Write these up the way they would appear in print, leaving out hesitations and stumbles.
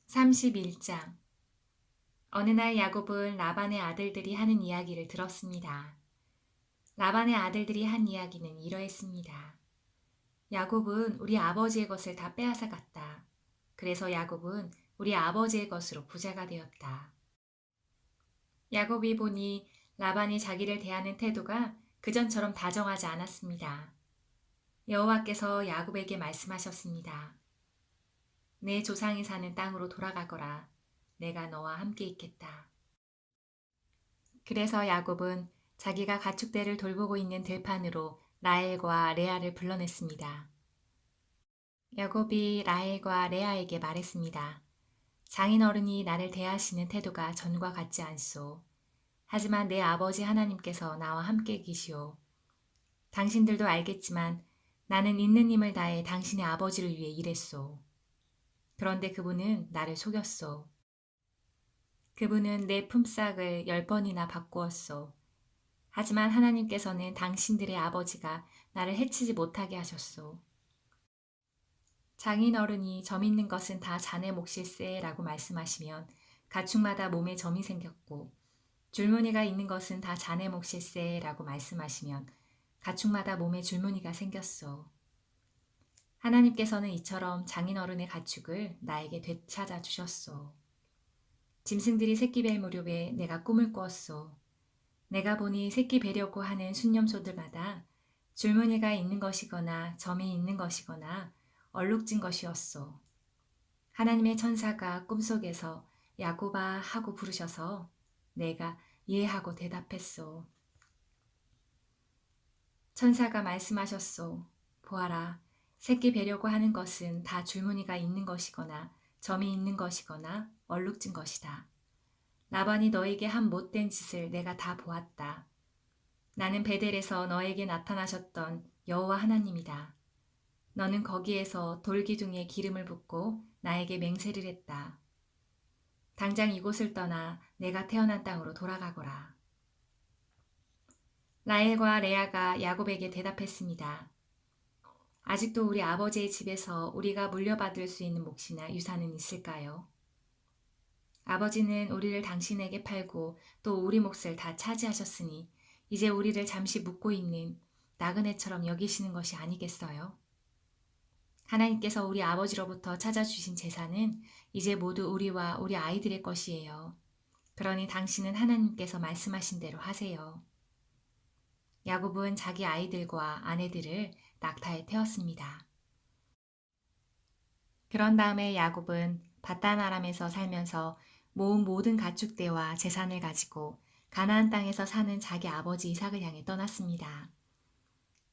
31장. 어느 날 야곱은 라반의 아들들이 하는 이야기를 들었습니다. 라반의 아들들이 한 이야기는 이러했습니다. 야곱은 우리 아버지의 것을 다 빼앗아 갔다. 그래서 야곱은 우리 아버지의 것으로 부자가 되었다. 야곱이 보니 라반이 자기를 대하는 태도가 그전처럼 다정하지 않았습니다. 여호와께서 야곱에게 말씀하셨습니다. 내 조상이 사는 땅으로 돌아가거라. 내가 너와 함께 있겠다. 그래서 야곱은 자기가 가축대를 돌보고 있는 들판으로 라헬과 레아를 불러냈습니다. 야곱이 라헬과 레아에게 말했습니다. 장인어른이 나를 대하시는 태도가 전과 같지 않소. 하지만 내 아버지 하나님께서 나와 함께 계시오. 당신들도 알겠지만 나는 있는 힘을 다해 당신의 아버지를 위해 일했소. 그런데 그분은 나를 속였소. 그분은 내 품삯을 10번이나 바꾸었소. 하지만 하나님께서는 당신들의 아버지가 나를 해치지 못하게 하셨소. 장인어른이 점 있는 것은 다 자네 몫일세 라고 말씀하시면 가축마다 몸에 점이 생겼고, 줄무늬가 있는 것은 다 자네 몫일세 라고 말씀하시면 가축마다 몸에 줄무늬가 생겼소. 하나님께서는 이처럼 장인어른의 가축을 나에게 되찾아 주셨소. 짐승들이 새끼 뵐 무렵에 내가 꿈을 꾸었소. 내가 보니 새끼 베려고 하는 순념소들마다 줄무늬가 있는 것이거나 점이 있는 것이거나 얼룩진 것이었소. 하나님의 천사가 꿈속에서 야곱아 하고 부르셔서 내가 예 하고 대답했소. 천사가 말씀하셨소. 보아라, 새끼 베려고 하는 것은 다 줄무늬가 있는 것이거나 점이 있는 것이거나 얼룩진 것이다. 라반이 너에게 한 못된 짓을 내가 다 보았다. 나는 베델에서 너에게 나타나셨던 여호와 하나님이다. 너는 거기에서 돌기둥에 기름을 붓고 나에게 맹세를 했다. 당장 이곳을 떠나 내가 태어난 땅으로 돌아가거라. 라헬과 레아가 야곱에게 대답했습니다. 아직도 우리 아버지의 집에서 우리가 물려받을 수 있는 몫이나 유산은 있을까요? 아버지는 우리를 당신에게 팔고 또 우리 몫을 다 차지하셨으니 이제 우리를 잠시 묵고 있는 나그네처럼 여기시는 것이 아니겠어요? 하나님께서 우리 아버지로부터 찾아주신 재산은 이제 모두 우리와 우리 아이들의 것이에요. 그러니 당신은 하나님께서 말씀하신 대로 하세요. 야곱은 자기 아이들과 아내들을 낙타에 태웠습니다. 그런 다음에 야곱은 바단 아람에서 살면서 모은 모든 가축대와 재산을 가지고 가나안 땅에서 사는 자기 아버지 이삭을 향해 떠났습니다.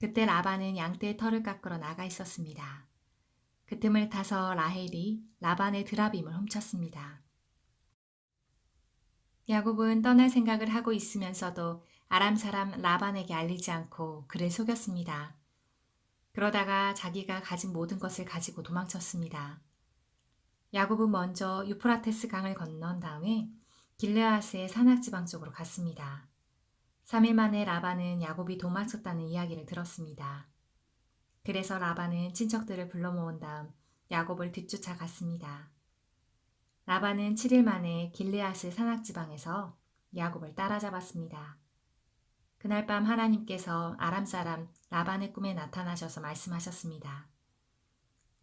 그때 라반은 양떼의 털을 깎으러 나가 있었습니다. 그 틈을 타서 라헬이 라반의 드라빔을 훔쳤습니다. 야곱은 떠날 생각을 하고 있으면서도 아람 사람 라반에게 알리지 않고 그를 속였습니다. 그러다가 자기가 가진 모든 것을 가지고 도망쳤습니다. 야곱은 먼저 유프라테스 강을 건넌 다음에 길르앗의 산악지방 쪽으로 갔습니다. 3일 만에 라반은 야곱이 도망쳤다는 이야기를 들었습니다. 그래서 라반은 친척들을 불러 모은 다음 야곱을 뒤쫓아 갔습니다. 라반은 7일 만에 길르앗의 산악지방에서 야곱을 따라잡았습니다. 그날 밤 하나님께서 아람 사람 라반의 꿈에 나타나셔서 말씀하셨습니다.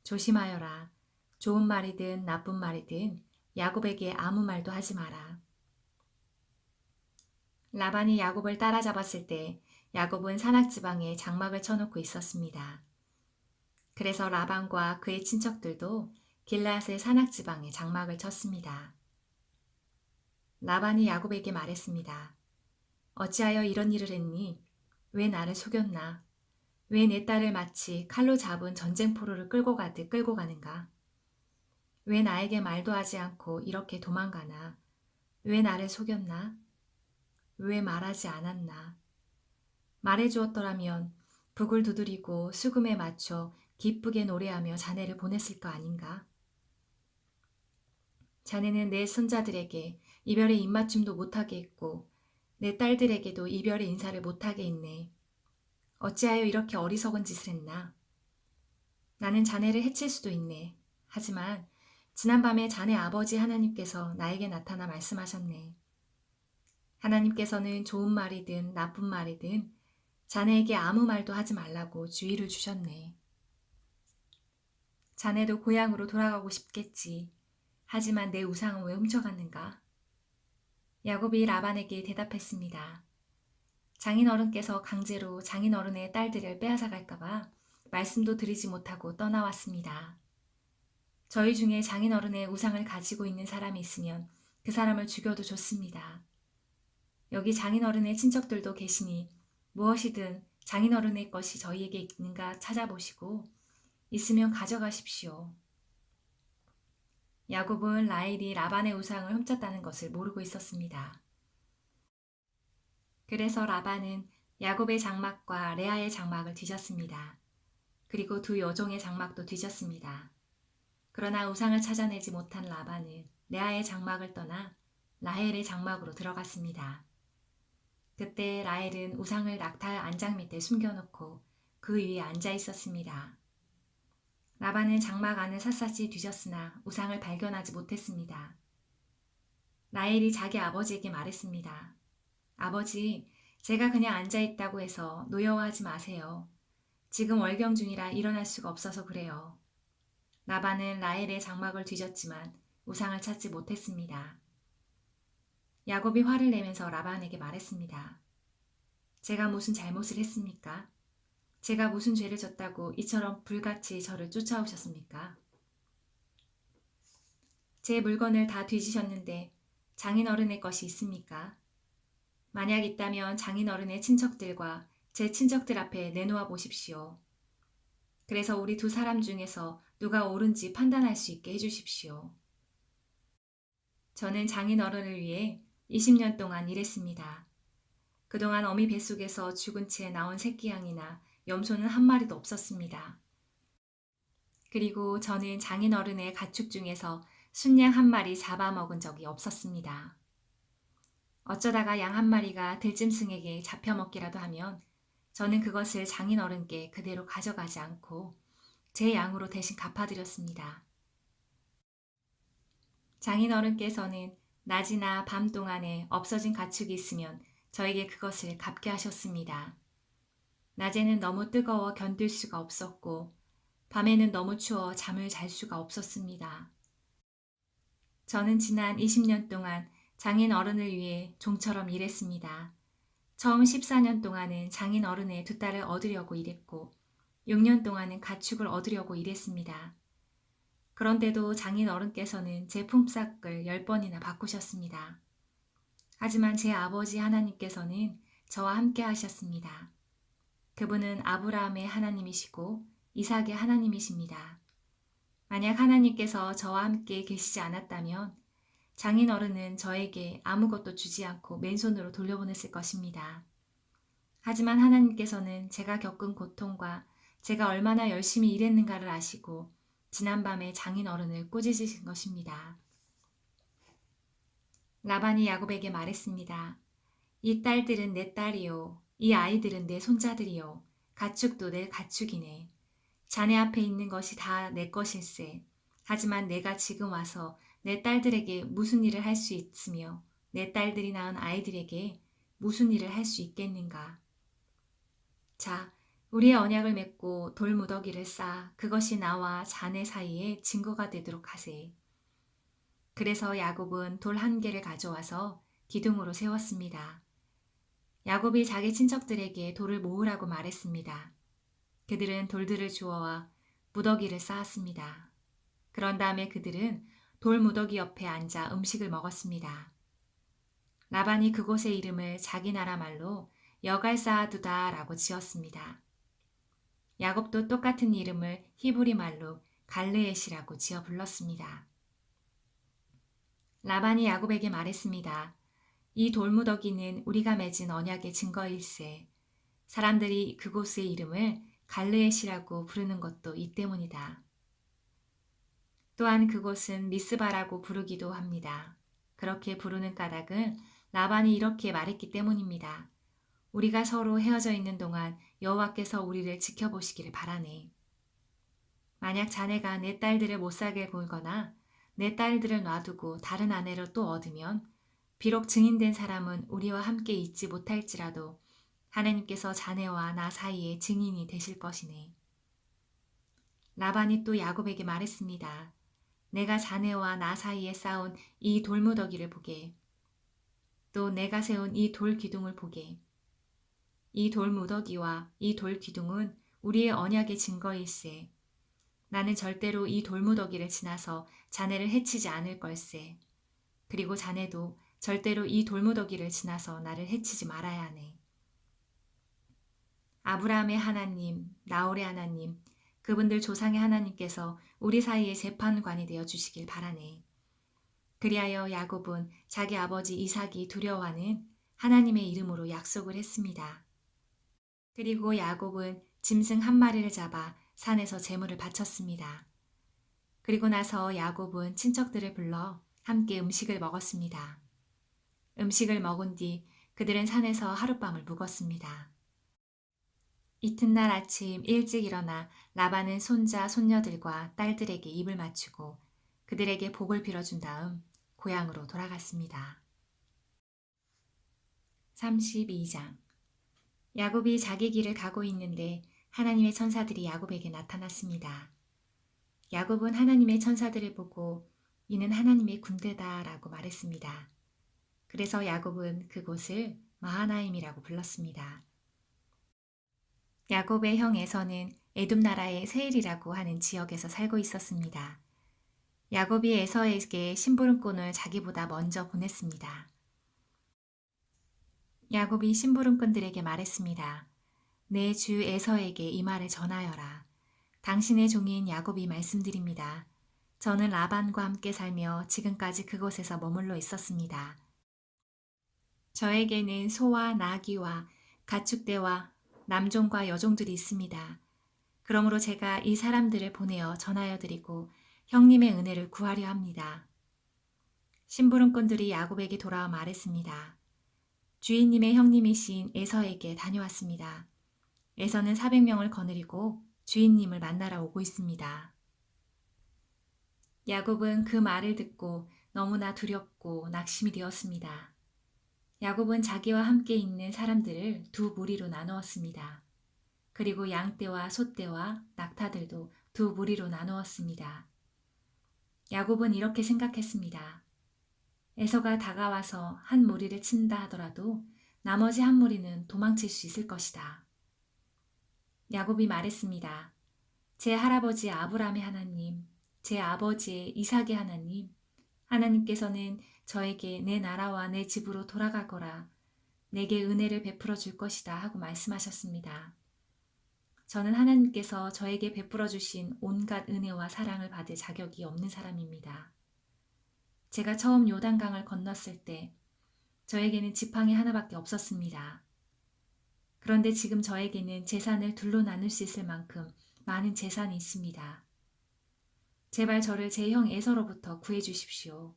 조심하여라. 좋은 말이든 나쁜 말이든 야곱에게 아무 말도 하지 마라. 라반이 야곱을 따라잡았을 때 야곱은 산악지방에 장막을 쳐놓고 있었습니다. 그래서 라반과 그의 친척들도 길르앗의 산악지방에 장막을 쳤습니다. 라반이 야곱에게 말했습니다. 어찌하여 이런 일을 했니? 왜 나를 속였나? 왜 내 딸을 마치 칼로 잡은 전쟁포로를 끌고 가듯 끌고 가는가? 왜 나에게 말도 하지 않고 이렇게 도망가나? 왜 나를 속였나? 왜 말하지 않았나? 말해주었더라면 북을 두드리고 수금에 맞춰 기쁘게 노래하며 자네를 보냈을 거 아닌가? 자네는 내 손자들에게 이별의 입맞춤도 못하게 했고 내 딸들에게도 이별의 인사를 못하게 했네. 어찌하여 이렇게 어리석은 짓을 했나? 나는 자네를 해칠 수도 있네. 하지만 지난밤에 자네 아버지 하나님께서 나에게 나타나 말씀하셨네. 하나님께서는 좋은 말이든 나쁜 말이든 자네에게 아무 말도 하지 말라고 주의를 주셨네. 자네도 고향으로 돌아가고 싶겠지. 하지만 내 우상은 왜 훔쳐갔는가? 야곱이 라반에게 대답했습니다. 장인어른께서 강제로 장인어른의 딸들을 빼앗아 갈까봐 말씀도 드리지 못하고 떠나왔습니다. 저희 중에 장인어른의 우상을 가지고 있는 사람이 있으면 그 사람을 죽여도 좋습니다. 여기 장인어른의 친척들도 계시니 무엇이든 장인어른의 것이 저희에게 있는가 찾아보시고 있으면 가져가십시오. 야곱은 라헬이 라반의 우상을 훔쳤다는 것을 모르고 있었습니다. 그래서 라반은 야곱의 장막과 레아의 장막을 뒤졌습니다. 그리고 두 여종의 장막도 뒤졌습니다. 그러나 우상을 찾아내지 못한 라반은 레아의 장막을 떠나 라헬의 장막으로 들어갔습니다. 그때 라헬은 우상을 낙타 안장 밑에 숨겨놓고 그 위에 앉아 있었습니다. 라반은 장막 안을 샅샅이 뒤졌으나 우상을 발견하지 못했습니다. 라헬이 자기 아버지에게 말했습니다. 아버지, 제가 그냥 앉아있다고 해서 노여워하지 마세요. 지금 월경 중이라 일어날 수가 없어서 그래요. 라반은 라헬의 장막을 뒤졌지만 우상을 찾지 못했습니다. 야곱이 화를 내면서 라반에게 말했습니다. 제가 무슨 잘못을 했습니까? 제가 무슨 죄를 졌다고 이처럼 불같이 저를 쫓아오셨습니까? 제 물건을 다 뒤지셨는데 장인어른의 것이 있습니까? 만약 있다면 장인어른의 친척들과 제 친척들 앞에 내놓아 보십시오. 그래서 우리 두 사람 중에서 누가 옳은지 판단할 수 있게 해주십시오. 저는 장인어른을 위해 20년 동안 일했습니다. 그동안 어미 뱃속에서 죽은 채 나온 새끼양이나 염소는 한 마리도 없었습니다. 그리고 저는 장인어른의 가축 중에서 순양 한 마리 잡아먹은 적이 없었습니다. 어쩌다가 양 한 마리가 들짐승에게 잡혀먹기라도 하면 저는 그것을 장인어른께 그대로 가져가지 않고 제 양으로 대신 갚아드렸습니다. 장인어른께서는 낮이나 밤 동안에 없어진 가축이 있으면 저에게 그것을 갚게 하셨습니다. 낮에는 너무 뜨거워 견딜 수가 없었고 밤에는 너무 추워 잠을 잘 수가 없었습니다. 저는 지난 20년 동안 장인 어른을 위해 종처럼 일했습니다. 처음 14년 동안은 장인 어른의 두 딸을 얻으려고 일했고 6년 동안은 가축을 얻으려고 일했습니다. 그런데도 장인 어른께서는 제 품삯을 10번이나 바꾸셨습니다. 하지만 제 아버지 하나님께서는 저와 함께 하셨습니다. 그분은 아브라함의 하나님이시고 이삭의 하나님이십니다. 만약 하나님께서 저와 함께 계시지 않았다면 장인어른은 저에게 아무것도 주지 않고 맨손으로 돌려보냈을 것입니다. 하지만 하나님께서는 제가 겪은 고통과 제가 얼마나 열심히 일했는가를 아시고 지난밤에 장인어른을 꾸짖으신 것입니다. 라반이 야곱에게 말했습니다. 이 딸들은 내 딸이요. 이 아이들은 내 손자들이요. 가축도 내 가축이네. 자네 앞에 있는 것이 다 내 것일세. 하지만 내가 지금 와서 내 딸들에게 무슨 일을 할 수 있으며 내 딸들이 낳은 아이들에게 무슨 일을 할 수 있겠는가. 자, 우리의 언약을 맺고 돌무더기를 쌓아 그것이 나와 자네 사이에 증거가 되도록 하세. 그래서 야곱은 돌 한 개를 가져와서 기둥으로 세웠습니다. 야곱이 자기 친척들에게 돌을 모으라고 말했습니다. 그들은 돌들을 주워와 무더기를 쌓았습니다. 그런 다음에 그들은 돌 무더기 옆에 앉아 음식을 먹었습니다. 라반이 그곳의 이름을 자기 나라 말로 여갈사두다라고 지었습니다. 야곱도 똑같은 이름을 히브리 말로 갈르엣이라고 지어 불렀습니다. 라반이 야곱에게 말했습니다. 이 돌무더기는 우리가 맺은 언약의 증거일세. 사람들이 그곳의 이름을 갈르엣이라고 부르는 것도 이 때문이다. 또한 그곳은 미스바라고 부르기도 합니다. 그렇게 부르는 까닭은 라반이 이렇게 말했기 때문입니다. 우리가 서로 헤어져 있는 동안 여호와께서 우리를 지켜보시기를 바라네. 만약 자네가 내 딸들을 못살게 굴거나 내 딸들을 놔두고 다른 아내를 또 얻으면 비록 증인된 사람은 우리와 함께 있지 못할지라도 하나님께서 자네와 나 사이에 증인이 되실 것이네. 라반이 또 야곱에게 말했습니다. 내가 자네와 나 사이에 쌓은 이 돌무더기를 보게. 또 내가 세운 이 돌 기둥을 보게. 이 돌무더기와 이 돌 기둥은 우리의 언약의 증거일세. 나는 절대로 이 돌무더기를 지나서 자네를 해치지 않을 걸세. 그리고 자네도 절대로 이 돌무더기를 지나서 나를 해치지 말아야 하네. 아브라함의 하나님, 나홀의 하나님, 그분들 조상의 하나님께서 우리 사이의 재판관이 되어 주시길 바라네. 그리하여 야곱은 자기 아버지 이삭이 두려워하는 하나님의 이름으로 약속을 했습니다. 그리고 야곱은 짐승 한 마리를 잡아 산에서 제물을 바쳤습니다. 그리고 나서 야곱은 친척들을 불러 함께 음식을 먹었습니다. 음식을 먹은 뒤 그들은 산에서 하룻밤을 묵었습니다. 이튿날 아침 일찍 일어나 라반은 손자, 손녀들과 딸들에게 입을 맞추고 그들에게 복을 빌어준 다음 고향으로 돌아갔습니다. 32장 야곱이 자기 길을 가고 있는데 하나님의 천사들이 야곱에게 나타났습니다. 야곱은 하나님의 천사들을 보고 이는 하나님의 군대다 라고 말했습니다. 그래서 야곱은 그곳을 마하나임이라고 불렀습니다. 야곱의 형 에서는 에돔 나라의 세일이라고 하는 지역에서 살고 있었습니다. 야곱이 에서에게 심부름꾼을 자기보다 먼저 보냈습니다. 야곱이 심부름꾼들에게 말했습니다. 내 주 에서에게 이 말을 전하여라. 당신의 종인 야곱이 말씀드립니다. 저는 라반과 함께 살며 지금까지 그곳에서 머물러 있었습니다. 저에게는 소와 나귀와 가축대와 남종과 여종들이 있습니다. 그러므로 제가 이 사람들을 보내어 전하여 드리고 형님의 은혜를 구하려 합니다. 심부름꾼들이 야곱에게 돌아와 말했습니다. 주인님의 형님이신 에서에게 다녀왔습니다. 에서는 400명을 거느리고 주인님을 만나러 오고 있습니다. 야곱은 그 말을 듣고 너무나 두렵고 낙심이 되었습니다. 야곱은 자기와 함께 있는 사람들을 두 무리로 나누었습니다. 그리고 양떼와 소떼와 낙타들도 두 무리로 나누었습니다. 야곱은 이렇게 생각했습니다. 에서가 다가와서 한 무리를 친다 하더라도 나머지 한 무리는 도망칠 수 있을 것이다. 야곱이 말했습니다. 제 할아버지 아브라함의 하나님, 제 아버지 이삭의 하나님, 하나님께서는 저에게 내 나라와 내 집으로 돌아가거라, 내게 은혜를 베풀어 줄 것이다 하고 말씀하셨습니다. 저는 하나님께서 저에게 베풀어 주신 온갖 은혜와 사랑을 받을 자격이 없는 사람입니다. 제가 처음 요단강을 건넜을 때 저에게는 지팡이 하나밖에 없었습니다. 그런데 지금 저에게는 재산을 둘로 나눌 수 있을 만큼 많은 재산이 있습니다. 제발 저를 제 형 에서로부터 구해 주십시오.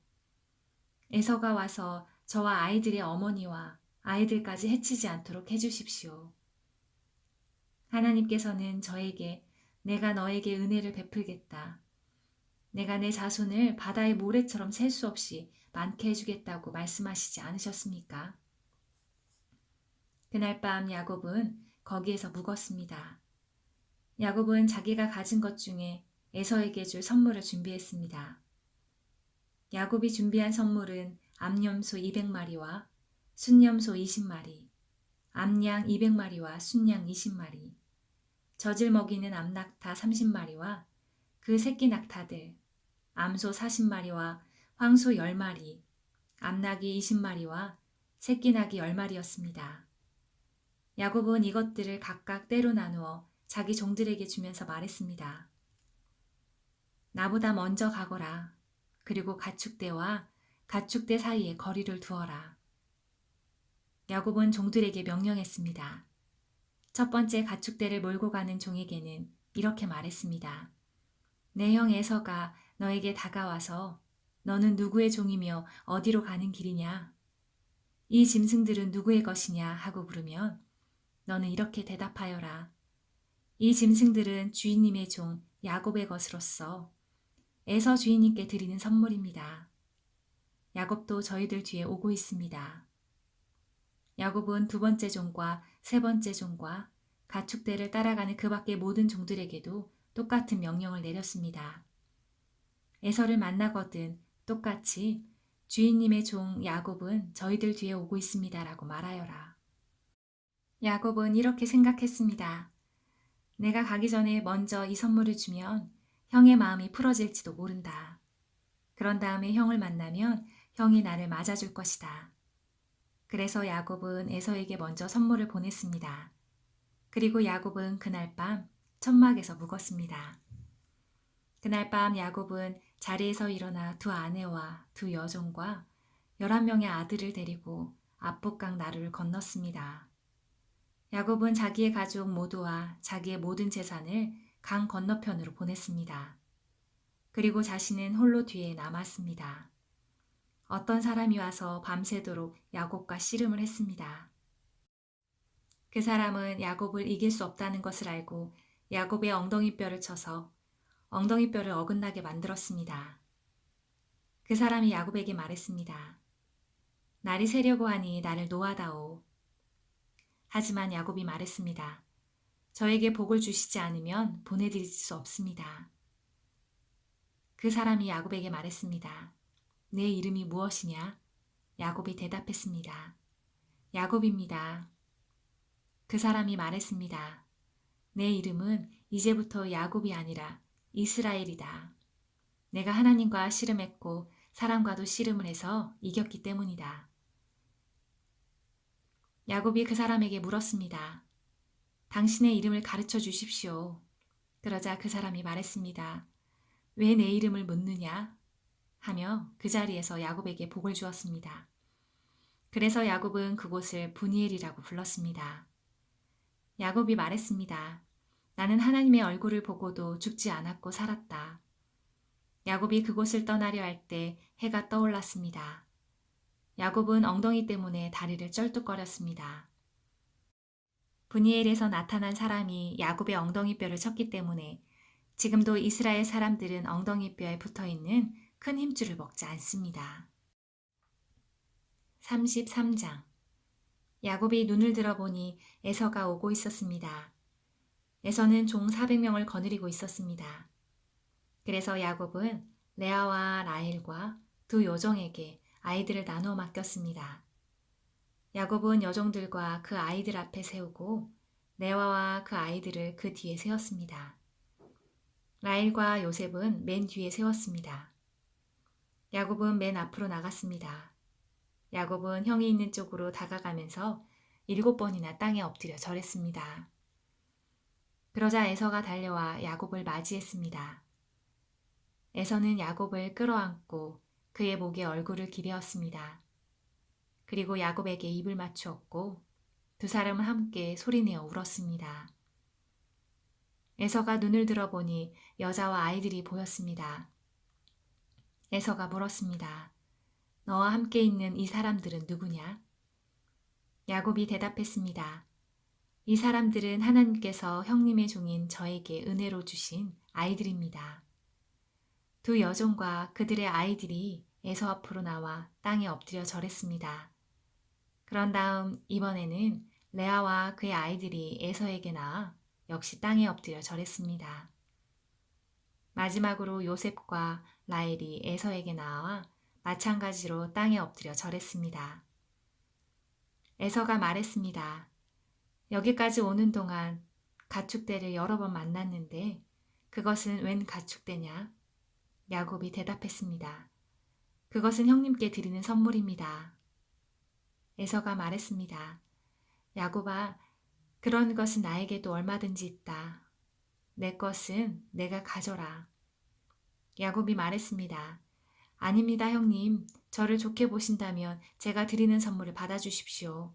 에서가 와서 저와 아이들의 어머니와 아이들까지 해치지 않도록 해주십시오. 하나님께서는 저에게 내가 너에게 은혜를 베풀겠다. 내가 내 자손을 바다의 모래처럼 셀 수 없이 많게 해주겠다고 말씀하시지 않으셨습니까? 그날 밤 야곱은 거기에서 묵었습니다. 야곱은 자기가 가진 것 중에 에서에게 줄 선물을 준비했습니다. 야곱이 준비한 선물은 암염소 200마리와 순염소 20마리, 암양 200마리와 순양 20마리, 젖을 먹이는 암낙타 30마리와 그 새끼 낙타들, 암소 40마리와 황소 10마리, 암낙이 20마리와 새끼 낙이 10마리였습니다. 야곱은 이것들을 각각 때로 나누어 자기 종들에게 주면서 말했습니다. 나보다 먼저 가거라. 그리고 가축대와 가축대 사이에 거리를 두어라. 야곱은 종들에게 명령했습니다. 첫 번째 가축대를 몰고 가는 종에게는 이렇게 말했습니다. 내 형 에서가 너에게 다가와서 너는 누구의 종이며 어디로 가는 길이냐? 이 짐승들은 누구의 것이냐 하고 물으면 너는 이렇게 대답하여라. 이 짐승들은 주인님의 종 야곱의 것으로서 에서 주인님께 드리는 선물입니다. 야곱도 저희들 뒤에 오고 있습니다. 야곱은 두 번째 종과 세 번째 종과 가축대를 따라가는 그 밖의 모든 종들에게도 똑같은 명령을 내렸습니다. 에서를 만나거든 똑같이 주인님의 종 야곱은 저희들 뒤에 오고 있습니다라고 말하여라. 야곱은 이렇게 생각했습니다. 내가 가기 전에 먼저 이 선물을 주면 형의 마음이 풀어질지도 모른다. 그런 다음에 형을 만나면 형이 나를 맞아줄 것이다. 그래서 야곱은 에서에게 먼저 선물을 보냈습니다. 그리고 야곱은 그날 밤 천막에서 묵었습니다. 그날 밤 야곱은 자리에서 일어나 두 아내와 두 여종과 11명의 아들을 데리고 압복강 나루를 건넜습니다. 야곱은 자기의 가족 모두와 자기의 모든 재산을 강 건너편으로 보냈습니다. 그리고 자신은 홀로 뒤에 남았습니다. 어떤 사람이 와서 밤새도록 야곱과 씨름을 했습니다. 그 사람은 야곱을 이길 수 없다는 것을 알고 야곱의 엉덩이뼈를 쳐서 엉덩이뼈를 어긋나게 만들었습니다. 그 사람이 야곱에게 말했습니다. 날이 새려고 하니 나를 놓아다오. 하지만 야곱이 말했습니다. 저에게 복을 주시지 않으면 보내드릴 수 없습니다. 그 사람이 야곱에게 말했습니다. 내 이름이 무엇이냐? 야곱이 대답했습니다. 야곱입니다. 그 사람이 말했습니다. 내 이름은 이제부터 야곱이 아니라 이스라엘이다. 내가 하나님과 씨름했고 사람과도 씨름을 해서 이겼기 때문이다. 야곱이 그 사람에게 물었습니다. 당신의 이름을 가르쳐 주십시오. 그러자 그 사람이 말했습니다. 왜 내 이름을 묻느냐? 하며 그 자리에서 야곱에게 복을 주었습니다. 그래서 야곱은 그곳을 브니엘이라고 불렀습니다. 야곱이 말했습니다. 나는 하나님의 얼굴을 보고도 죽지 않았고 살았다. 야곱이 그곳을 떠나려 할 때 해가 떠올랐습니다. 야곱은 엉덩이 때문에 다리를 쩔뚝거렸습니다. 브니엘에서 나타난 사람이 야곱의 엉덩이뼈를 쳤기 때문에 지금도 이스라엘 사람들은 엉덩이뼈에 붙어있는 큰 힘줄을 먹지 않습니다. 33장 야곱이 눈을 들어보니 에서가 오고 있었습니다. 에서는 종 400명을 거느리고 있었습니다. 그래서 야곱은 레아와 라헬과 두 여종에게 아이들을 나누어 맡겼습니다. 야곱은 여종들과 그 아이들 앞에 세우고 레아와 그 아이들을 그 뒤에 세웠습니다. 라헬과 요셉은 맨 뒤에 세웠습니다. 야곱은 맨 앞으로 나갔습니다. 야곱은 형이 있는 쪽으로 다가가면서 7번이나 땅에 엎드려 절했습니다. 그러자 에서가 달려와 야곱을 맞이했습니다. 에서는 야곱을 끌어안고 그의 목에 얼굴을 기대었습니다. 그리고 야곱에게 입을 맞추었고 두 사람은 함께 소리내어 울었습니다. 에서가 눈을 들어보니 여자와 아이들이 보였습니다. 에서가 물었습니다. 너와 함께 있는 이 사람들은 누구냐? 야곱이 대답했습니다. 이 사람들은 하나님께서 형님의 종인 저에게 은혜로 주신 아이들입니다. 두 여종과 그들의 아이들이 에서 앞으로 나와 땅에 엎드려 절했습니다. 그런 다음 이번에는 레아와 그의 아이들이 에서에게 나와 역시 땅에 엎드려 절했습니다. 마지막으로 요셉과 라헬이 에서에게 나와 마찬가지로 땅에 엎드려 절했습니다. 에서가 말했습니다. 여기까지 오는 동안 가축대를 여러 번 만났는데 그것은 웬 가축대냐? 야곱이 대답했습니다. 그것은 형님께 드리는 선물입니다. 에서가 말했습니다. 야곱아, 그런 것은 나에게도 얼마든지 있다. 내 것은 내가 가져라. 야곱이 말했습니다. 아닙니다, 형님. 저를 좋게 보신다면 제가 드리는 선물을 받아주십시오.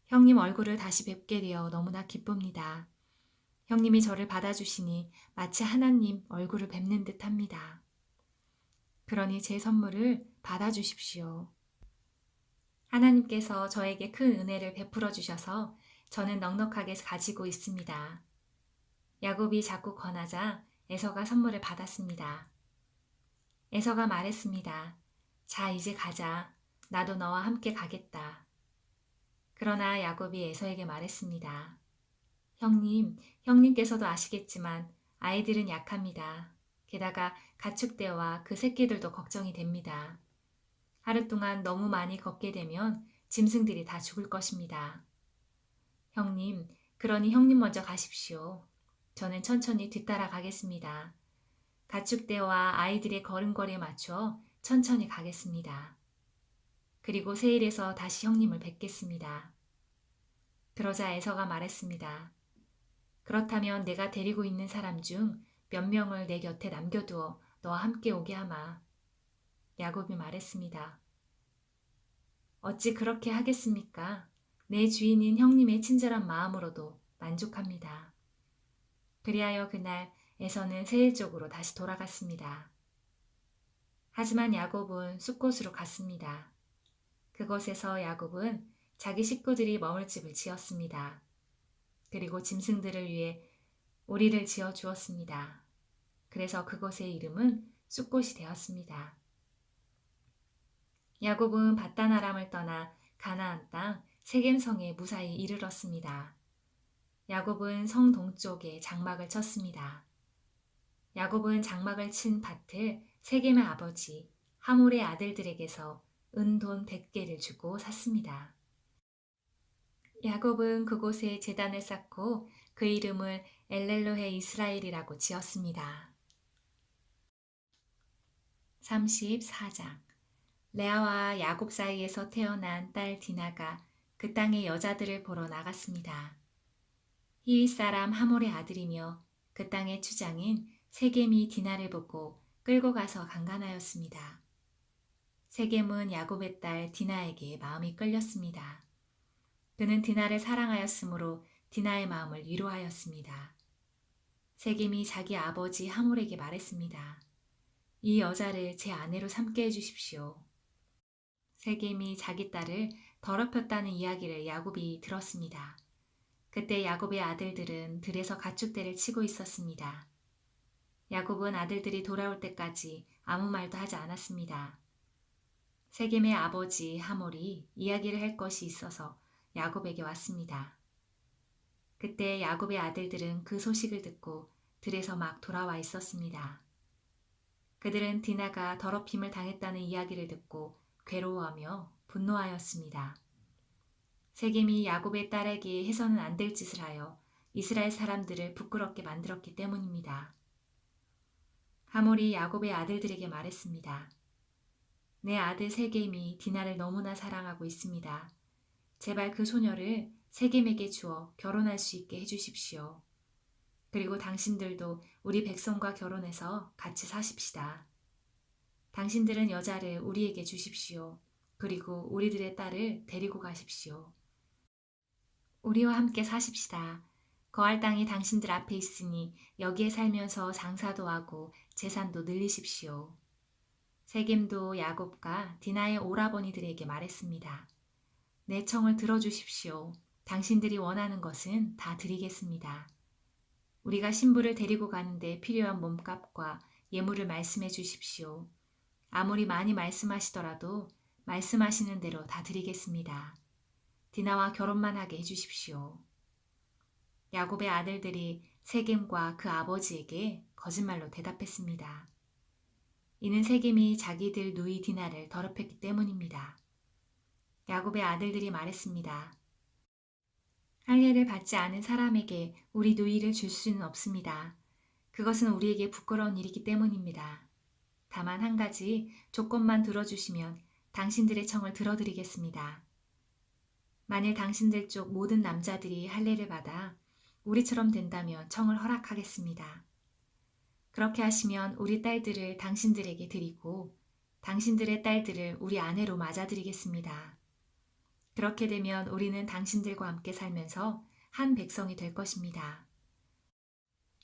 형님 얼굴을 다시 뵙게 되어 너무나 기쁩니다. 형님이 저를 받아주시니 마치 하나님 얼굴을 뵙는 듯 합니다. 그러니 제 선물을 받아주십시오. 하나님께서 저에게 큰 은혜를 베풀어 주셔서 저는 넉넉하게 가지고 있습니다. 야곱이 자꾸 권하자 에서가 선물을 받았습니다. 에서가 말했습니다. 자, 이제 가자. 나도 너와 함께 가겠다. 그러나 야곱이 에서에게 말했습니다. 형님께서도 아시겠지만 아이들은 약합니다. 게다가 가축대와 그 새끼들도 걱정이 됩니다. 하루 동안 너무 많이 걷게 되면 짐승들이 다 죽을 것입니다. 형님, 그러니 형님 먼저 가십시오. 저는 천천히 뒤따라 가겠습니다. 가축대와 아이들의 걸음걸이에 맞춰 천천히 가겠습니다. 그리고 세일에서 다시 형님을 뵙겠습니다. 그러자 에서가 말했습니다. 그렇다면 내가 데리고 있는 사람 중 몇 명을 내 곁에 남겨두어 너와 함께 오게 하마. 야곱이 말했습니다. 어찌 그렇게 하겠습니까? 내 주인인 형님의 친절한 마음으로도 만족합니다. 그리하여 그날 에서는 세일 쪽으로 다시 돌아갔습니다. 하지만 야곱은 숫곳으로 갔습니다. 그곳에서 야곱은 자기 식구들이 머물 집을 지었습니다. 그리고 짐승들을 위해 오리를 지어 주었습니다. 그래서 그곳의 이름은 숫곳이 되었습니다. 야곱은 밧단 아람을 떠나 가나안 땅 세겜성에 무사히 이르렀습니다. 야곱은 성 동쪽에 장막을 쳤습니다. 야곱은 장막을 친 밭을 세겜의 아버지 하몰의 아들들에게서 돈 100개를 주고 샀습니다. 야곱은 그곳에 제단을 쌓고 그 이름을 엘렐로헤 이스라엘이라고 지었습니다. 34장 레아와 야곱 사이에서 태어난 딸 디나가 그 땅의 여자들을 보러 나갔습니다. 히윗 사람 하몰의 아들이며 그 땅의 추장인 세겜이 디나를 보고 끌고 가서 강간하였습니다. 세겜은 야곱의 딸 디나에게 마음이 끌렸습니다. 그는 디나를 사랑하였으므로 디나의 마음을 위로하였습니다. 세겜이 자기 아버지 하몰에게 말했습니다. 이 여자를 제 아내로 삼게 해주십시오. 세겜이 자기 딸을 더럽혔다는 이야기를 야곱이 들었습니다. 그때 야곱의 아들들은 들에서 가축대를 치고 있었습니다. 야곱은 아들들이 돌아올 때까지 아무 말도 하지 않았습니다. 세겜의 아버지 하몰이 이야기를 할 것이 있어서 야곱에게 왔습니다. 그때 야곱의 아들들은 그 소식을 듣고 들에서 막 돌아와 있었습니다. 그들은 디나가 더럽힘을 당했다는 이야기를 듣고 괴로워하며 분노하였습니다. 세겜이 야곱의 딸에게 해서는 안 될 짓을 하여 이스라엘 사람들을 부끄럽게 만들었기 때문입니다. 하몰이 야곱의 아들들에게 말했습니다. 내 아들 세겜이 디나를 너무나 사랑하고 있습니다. 제발 그 소녀를 세겜에게 주어 결혼할 수 있게 해주십시오. 그리고 당신들도 우리 백성과 결혼해서 같이 사십시다. 당신들은 여자를 우리에게 주십시오. 그리고 우리들의 딸을 데리고 가십시오. 우리와 함께 사십시다. 거할 땅이 당신들 앞에 있으니 여기에 살면서 장사도 하고 재산도 늘리십시오. 세겜도 야곱과 디나의 오라버니들에게 말했습니다. 내 청을 들어주십시오. 당신들이 원하는 것은 다 드리겠습니다. 우리가 신부를 데리고 가는데 필요한 몸값과 예물을 말씀해 주십시오. 아무리 많이 말씀하시더라도 말씀하시는 대로 다 드리겠습니다. 디나와 결혼만 하게 해주십시오. 야곱의 아들들이 세겜과 그 아버지에게 거짓말로 대답했습니다. 이는 세겜이 자기들 누이 디나를 더럽혔기 때문입니다. 야곱의 아들들이 말했습니다. 할례를 받지 않은 사람에게 우리 누이를 줄 수는 없습니다. 그것은 우리에게 부끄러운 일이기 때문입니다. 다만 한 가지 조건만 들어주시면 당신들의 청을 들어드리겠습니다. 만일 당신들 쪽 모든 남자들이 할례를 받아 우리처럼 된다면 청을 허락하겠습니다. 그렇게 하시면 우리 딸들을 당신들에게 드리고 당신들의 딸들을 우리 아내로 맞아드리겠습니다. 그렇게 되면 우리는 당신들과 함께 살면서 한 백성이 될 것입니다.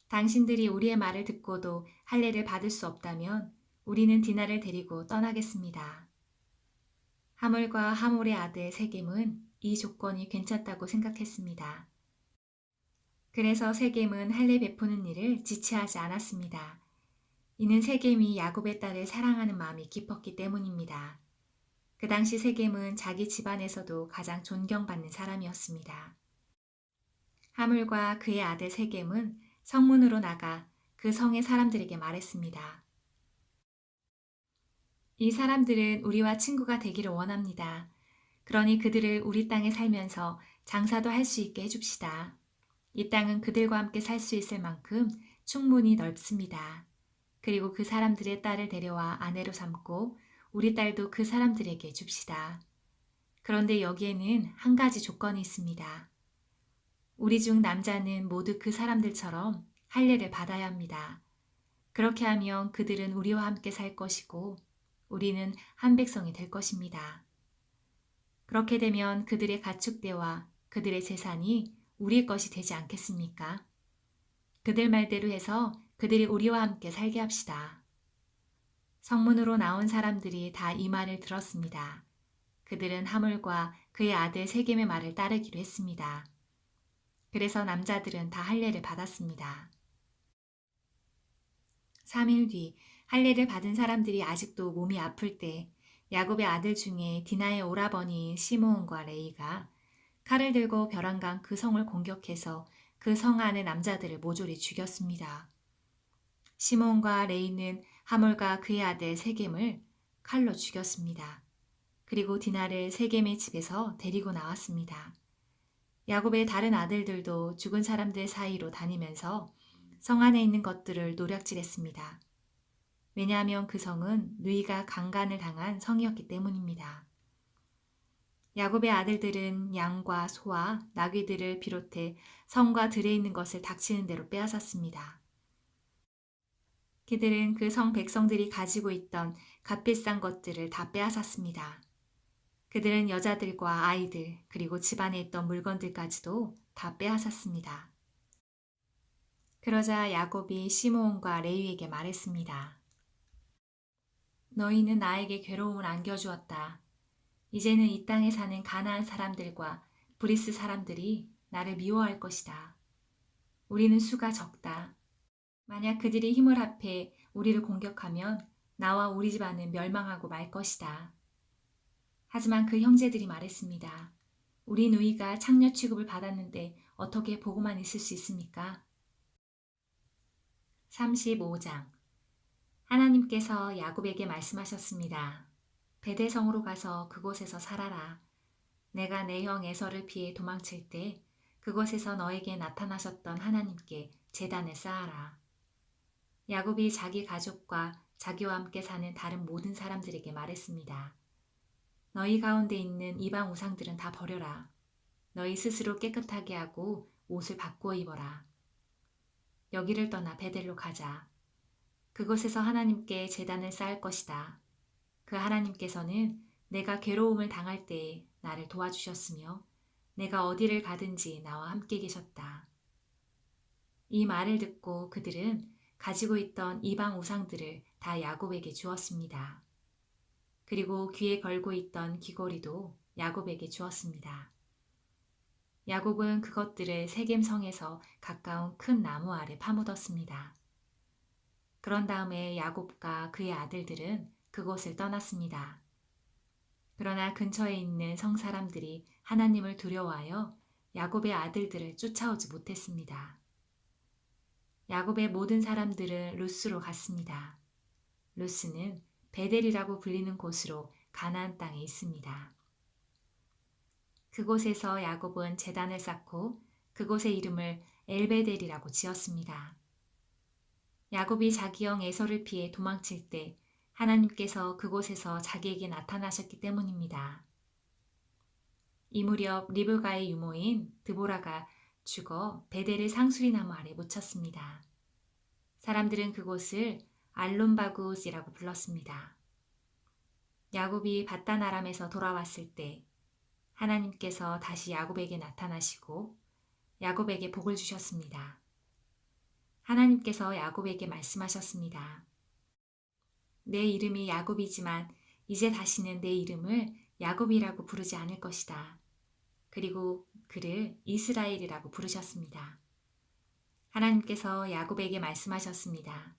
당신들이 우리의 말을 듣고도 할례를 받을 수 없다면 우리는 디나를 데리고 떠나겠습니다. 하몰과 하몰의 아들 세겜은 이 조건이 괜찮다고 생각했습니다. 그래서 세겜은 할례 베푸는 일을 지체하지 않았습니다. 이는 세겜이 야곱의 딸을 사랑하는 마음이 깊었기 때문입니다. 그 당시 세겜은 자기 집안에서도 가장 존경받는 사람이었습니다. 하물과 그의 아들 세겜은 성문으로 나가 그 성의 사람들에게 말했습니다. 이 사람들은 우리와 친구가 되기를 원합니다. 그러니 그들을 우리 땅에 살면서 장사도 할 수 있게 해줍시다. 이 땅은 그들과 함께 살 수 있을 만큼 충분히 넓습니다. 그리고 그 사람들의 딸을 데려와 아내로 삼고 우리 딸도 그 사람들에게 줍시다. 그런데 여기에는 한 가지 조건이 있습니다. 우리 중 남자는 모두 그 사람들처럼 할례를 받아야 합니다. 그렇게 하면 그들은 우리와 함께 살 것이고 우리는 한 백성이 될 것입니다. 그렇게 되면 그들의 가축대와 그들의 재산이 우리의 것이 되지 않겠습니까? 그들 말대로 해서 그들이 우리와 함께 살게 합시다. 성문으로 나온 사람들이 다 이 말을 들었습니다. 그들은 하물과 그의 아들 세겜의 말을 따르기로 했습니다. 그래서 남자들은 다 할례를 받았습니다. 3일 뒤 할례를 받은 사람들이 아직도 몸이 아플 때 야곱의 아들 중에 디나의 오라버니인 시므온과 레이가 칼을 들고 벼랑간 그 성을 공격해서 그 성 안의 남자들을 모조리 죽였습니다. 시므온과 레이는 하몰과 그의 아들 세겜을 칼로 죽였습니다. 그리고 디나를 세겜의 집에서 데리고 나왔습니다. 야곱의 다른 아들들도 죽은 사람들 사이로 다니면서 성 안에 있는 것들을 노략질했습니다. 왜냐하면 그 성은 누이가 강간을 당한 성이었기 때문입니다. 야곱의 아들들은 양과 소와 나귀들을 비롯해 성과 들에 있는 것을 닥치는 대로 빼앗았습니다. 그들은 그 성 백성들이 가지고 있던 값비싼 것들을 다 빼앗았습니다. 그들은 여자들과 아이들 그리고 집안에 있던 물건들까지도 다 빼앗았습니다. 그러자 야곱이 시므온과 레위에게 말했습니다. 너희는 나에게 괴로움을 안겨주었다. 이제는 이 땅에 사는 가나안 사람들과 브리스 사람들이 나를 미워할 것이다. 우리는 수가 적다. 만약 그들이 힘을 합해 우리를 공격하면 나와 우리 집안은 멸망하고 말 것이다. 하지만 그 형제들이 말했습니다. 우리 누이가 창녀 취급을 받았는데 어떻게 보고만 있을 수 있습니까? 35장 하나님께서 야곱에게 말씀하셨습니다. 베델성으로 가서 그곳에서 살아라. 내가 내 형 에서를 피해 도망칠 때 그곳에서 너에게 나타나셨던 하나님께 제단을 쌓아라. 야곱이 자기 가족과 자기와 함께 사는 다른 모든 사람들에게 말했습니다. 너희 가운데 있는 이방 우상들은 다 버려라. 너희 스스로 깨끗하게 하고 옷을 바꾸어 입어라. 여기를 떠나 베델로 가자. 그곳에서 하나님께 제단을 쌓을 것이다. 그 하나님께서는 내가 괴로움을 당할 때에 나를 도와주셨으며 내가 어디를 가든지 나와 함께 계셨다. 이 말을 듣고 그들은 가지고 있던 이방 우상들을 다 야곱에게 주었습니다. 그리고 귀에 걸고 있던 귀걸이도 야곱에게 주었습니다. 야곱은 그것들을 세겜 성에서 가까운 큰 나무 아래 파묻었습니다. 그런 다음에 야곱과 그의 아들들은 그곳을 떠났습니다. 그러나 근처에 있는 성 사람들이 하나님을 두려워하여 야곱의 아들들을 쫓아오지 못했습니다. 야곱의 모든 사람들은 루스로 갔습니다. 루스는 베델이라고 불리는 곳으로 가나안 땅에 있습니다. 그곳에서 야곱은 제단을 쌓고 그곳의 이름을 엘베델이라고 지었습니다. 야곱이 자기 형 에서를 피해 도망칠 때 하나님께서 그곳에서 자기에게 나타나셨기 때문입니다. 이 무렵 리브가의 유모인 드보라가 죽어 베델의 상수리나무 아래 묻혔습니다. 사람들은 그곳을 알론바굿이라고 불렀습니다. 야곱이 바단 아람에서 돌아왔을 때 하나님께서 다시 야곱에게 나타나시고 야곱에게 복을 주셨습니다. 하나님께서 야곱에게 말씀하셨습니다. 내 이름이 야곱이지만 이제 다시는 내 이름을 야곱이라고 부르지 않을 것이다. 그리고 그를 이스라엘이라고 부르셨습니다. 하나님께서 야곱에게 말씀하셨습니다.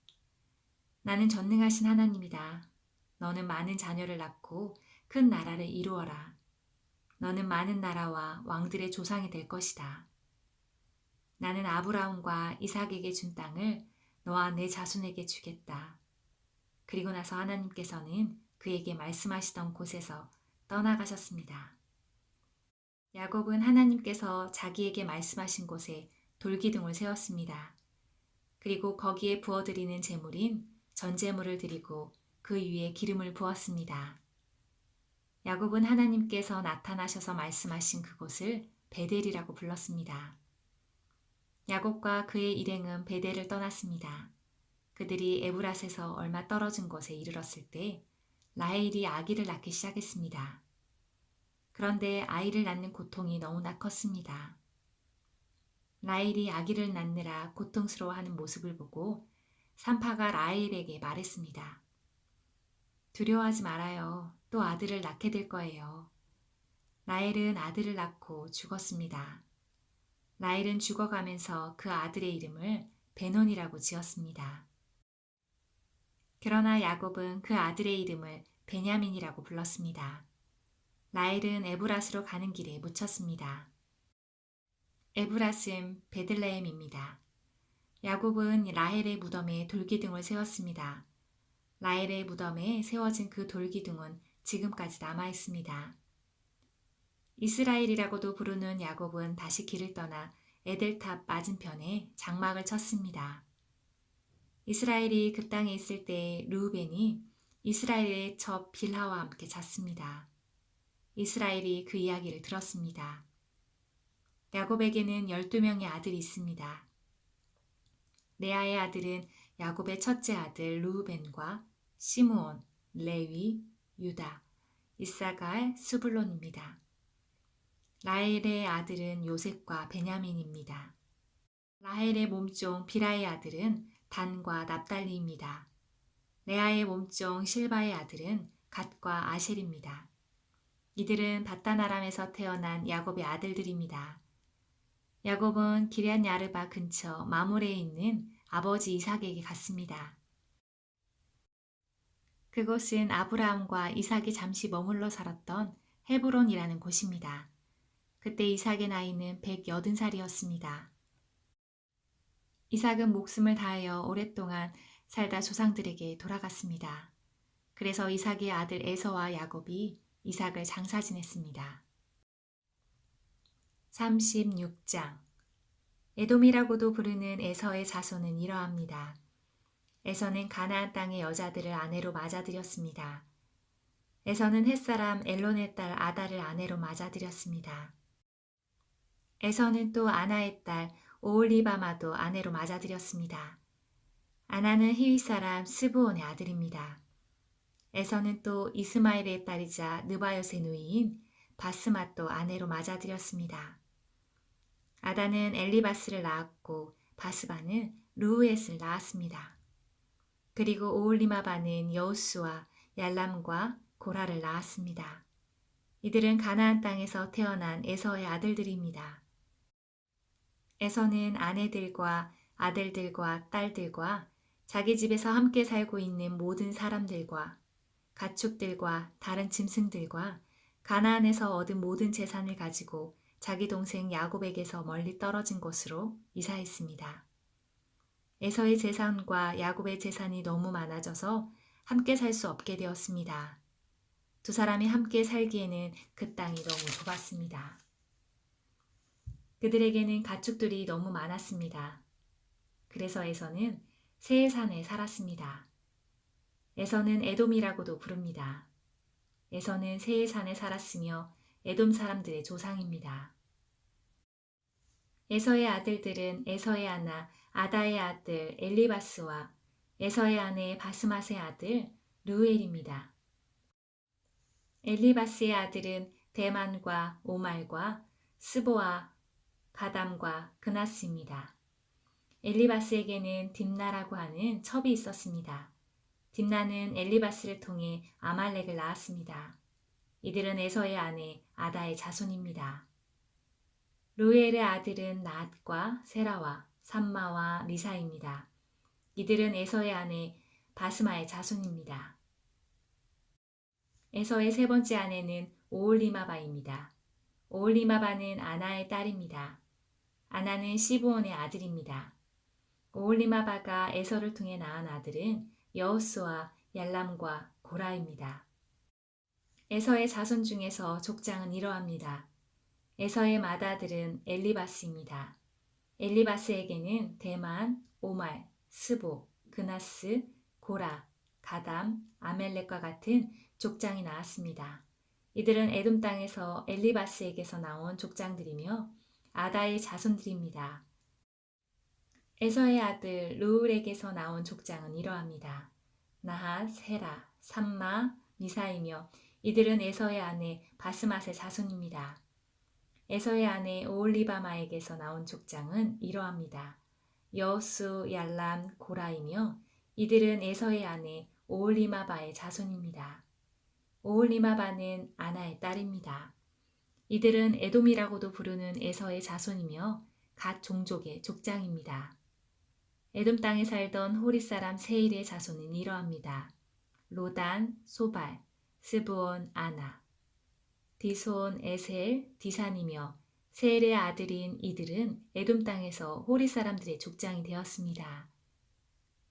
나는 전능하신 하나님이다. 너는 많은 자녀를 낳고 큰 나라를 이루어라. 너는 많은 나라와 왕들의 조상이 될 것이다. 나는 아브라함과 이삭에게 준 땅을 너와 내 자손에게 주겠다. 그리고 나서 하나님께서는 그에게 말씀하시던 곳에서 떠나가셨습니다. 야곱은 하나님께서 자기에게 말씀하신 곳에 돌기둥을 세웠습니다. 그리고 거기에 부어드리는 제물인 전제물을 드리고 그 위에 기름을 부었습니다. 야곱은 하나님께서 나타나셔서 말씀하신 그곳을 베델이라고 불렀습니다. 야곱과 그의 일행은 베델을 떠났습니다. 그들이 에브랏에서 얼마 떨어진 곳에 이르렀을 때 라헬이 아기를 낳기 시작했습니다. 그런데 아이를 낳는 고통이 너무나 컸습니다. 라헬이 아기를 낳느라 고통스러워하는 모습을 보고 산파가 라헬에게 말했습니다. 두려워하지 말아요. 또 아들을 낳게 될 거예요. 라헬은 아들을 낳고 죽었습니다. 라헬은 죽어가면서 그 아들의 이름을 베논이라고 지었습니다. 그러나 야곱은 그 아들의 이름을 베냐민이라고 불렀습니다. 라헬은 에브랏으로 가는 길에 묻혔습니다. 에브랏은 베들레헴입니다. 야곱은 라헬의 무덤에 돌기둥을 세웠습니다. 라헬의 무덤에 세워진 그 돌기둥은 지금까지 남아 있습니다. 이스라엘이라고도 부르는 야곱은 다시 길을 떠나 에델탑 맞은편에 장막을 쳤습니다. 이스라엘이 그 땅에 있을 때 르우벤이 이스라엘의 첩 빌하와 함께 잤습니다. 이스라엘이 그 이야기를 들었습니다. 야곱에게는 12명의 아들이 있습니다. 레아의 아들은 야곱의 첫째 아들 르우벤과 시므온, 레위, 유다, 이사갈, 스불론입니다. 라헬의 아들은 요셉과 베냐민입니다. 라헬의 몸종 비라의 아들은 단과 납달리입니다. 레아의 몸종 실바의 아들은 갓과 아셀입니다. 이들은 바단 아람에서 태어난 야곱의 아들들입니다. 야곱은 기럇 야르바 근처 마물에 있는 아버지 이삭에게 갔습니다. 그곳은 아브라함과 이삭이 잠시 머물러 살았던 헤브론이라는 곳입니다. 그때 이삭의 나이는 180살이었습니다. 이삭은 목숨을 다하여 오랫동안 살다 조상들에게 돌아갔습니다. 그래서 이삭의 아들 에서와 야곱이 이삭을 장사 지냈습니다. 36장 에돔이라고도 부르는 에서의 자손은 이러합니다. 에서는 가나안 땅의 여자들을 아내로 맞아들였습니다. 에서는 햇사람 엘론의 딸 아다를 아내로 맞아들였습니다. 에서는 또 아나의 딸 오홀리바마도 아내로 맞아들였습니다. 아나는 히윗 사람 스브온의 아들입니다. 에서는 또 이스마엘의 딸이자 느바요의 누이인 바스맛도 아내로 맞아들였습니다. 아다는 엘리바스를 낳았고 바스바는 루우엣을 낳았습니다. 그리고 오홀리마바는 여우스와 얄람과 고라를 낳았습니다. 이들은 가나안 땅에서 태어난 에서의 아들들입니다. 에서는 아내들과 아들들과 딸들과 자기 집에서 함께 살고 있는 모든 사람들과 가축들과 다른 짐승들과 가나안에서 얻은 모든 재산을 가지고 자기 동생 야곱에게서 멀리 떨어진 곳으로 이사했습니다. 에서의 재산과 야곱의 재산이 너무 많아져서 함께 살 수 없게 되었습니다. 두 사람이 함께 살기에는 그 땅이 너무 좁았습니다. 그들에게는 가축들이 너무 많았습니다. 그래서 에서는 세일산에 살았습니다. 에서는 에돔이라고도 부릅니다. 에서는 세일산에 살았으며 에돔 사람들의 조상입니다. 에서의 아들들은 에서의 아나 아다의 아들 엘리바스와 에서의 아내 바스맛의 아들 르우엘입니다. 엘리바스의 아들은 대만과 오말과 스보와 가담과 그나스입니다. 엘리바스에게는 딥나라고 하는 첩이 있었습니다. 딥나는 엘리바스를 통해 아말렉을 낳았습니다. 이들은 에서의 아내 아다의 자손입니다. 루엘의 아들은 나앗과 세라와 삼마와 미사입니다. 이들은 에서의 아내 바스마의 자손입니다. 에서의 세 번째 아내는 오홀리마바입니다. 오홀리마바는 아나의 딸입니다. 아나는 시브온의 아들입니다. 오홀리마바가 에서를 통해 낳은 아들은 여호수아, 얄람과 고라입니다. 에서의 자손 중에서 족장은 이러합니다. 에서의 맏아들은 엘리바스입니다. 엘리바스에게는 대만, 오말, 스보, 그나스, 고라, 가담, 아멜렉과 같은 족장이 나왔습니다. 이들은 에돔 땅에서 엘리바스에게서 나온 족장들이며 아다의 자손들입니다. 에서의 아들 르울에게서 나온 족장은 이러합니다. 나핫, 세라, 삼마, 미사이며 이들은 에서의 아내 바스맛의 자손입니다. 에서의 아내 오홀리바마에게서 나온 족장은 이러합니다. 여호수, 얄람, 고라이며 이들은 에서의 아내 오홀리마바의 자손입니다. 오홀리마바는 아나의 딸입니다. 이들은 에돔이라고도 부르는 에서의 자손이며 각 종족의 족장입니다. 에돔 땅에 살던 호리 사람 세일의 자손은 이러합니다. 로단, 소발, 스브온, 아나, 디손, 에셀, 디산이며 세일의 아들인 이들은 에돔 땅에서 호리 사람들의 족장이 되었습니다.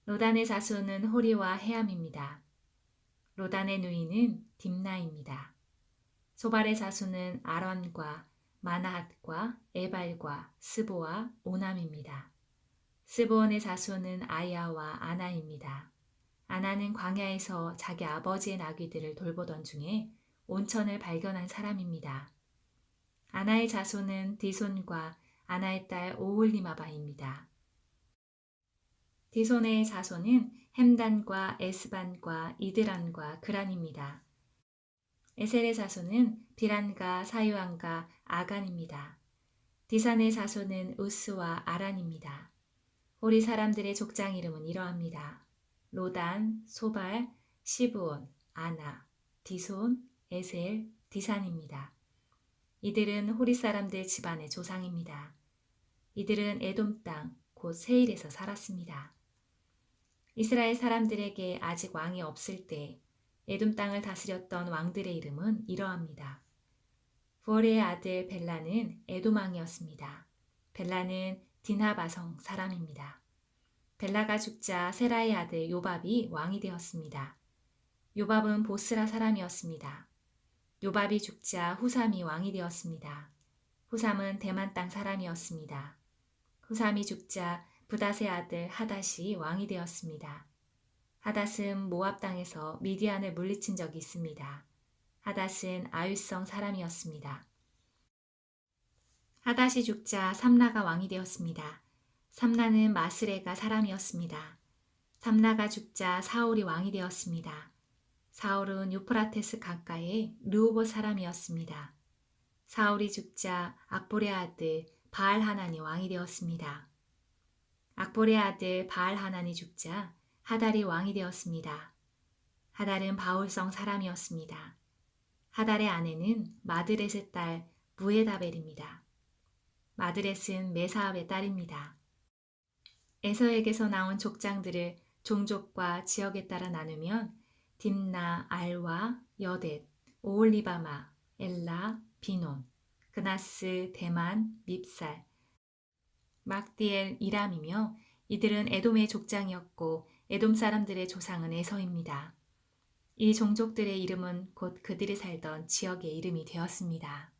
로단의 자손은 호리와 헤암입니다. 로단의 누이는 딥나입니다. 소발의 자손은 아론과 마나핫과 에발과 스보와 오남입니다. 스보온의 자손은 아야와 아나입니다. 아나는 광야에서 자기 아버지의 나귀들을 돌보던 중에 온천을 발견한 사람입니다. 아나의 자손은 디손과 아나의 딸 오홀리마바입니다. 디손의 자손은 햄단과 에스반과 이드란과 그란입니다. 에셀의 자손은 비란과 사유안과 아간입니다. 디산의 자손은 우스와 아란입니다. 호리 사람들의 족장 이름은 이러합니다. 로단, 소발, 시브온, 아나, 디손, 에셀, 디산입니다. 이들은 호리 사람들 집안의 조상입니다. 이들은 에돔 땅, 곧 세일에서 살았습니다. 이스라엘 사람들에게 아직 왕이 없을 때 에돔 땅을 다스렸던 왕들의 이름은 이러합니다. 부월의 아들 벨라는 에돔 왕이었습니다. 벨라는 디나바성 사람입니다. 벨라가 죽자 세라의 아들 요밥이 왕이 되었습니다. 요밥은 보스라 사람이었습니다. 요밥이 죽자 후삼이 왕이 되었습니다. 후삼은 대만 땅 사람이었습니다. 후삼이 죽자 부닷의 아들 하닷이 왕이 되었습니다. 하닷은 모압 땅에서 미디안을 물리친 적이 있습니다. 하닷은 아윗성 사람이었습니다. 하닷이 죽자 삼라가 왕이 되었습니다. 삼라는 마스레가 사람이었습니다. 삼라가 죽자 사울이 왕이 되었습니다. 사울은 유프라테스 강가의 르호봇 사람이었습니다. 사울이 죽자 악볼의 아들 바알하난이 왕이 되었습니다. 악볼의 아들 바알하난이 죽자 하달이 왕이 되었습니다. 하달은 바울성 사람이었습니다. 하달의 아내는 마드렛의 딸 무에다벨입니다. 마드렛은 메사압의 딸입니다. 에서에게서 나온 족장들을 종족과 지역에 따라 나누면 딥나, 알와, 여댓, 오홀리바마, 엘라, 비논, 그나스, 대만, 밉살, 막디엘, 이람이며 이들은 에돔의 족장이었고 에돔 사람들의 조상은 에서입니다. 이 종족들의 이름은 곧 그들이 살던 지역의 이름이 되었습니다.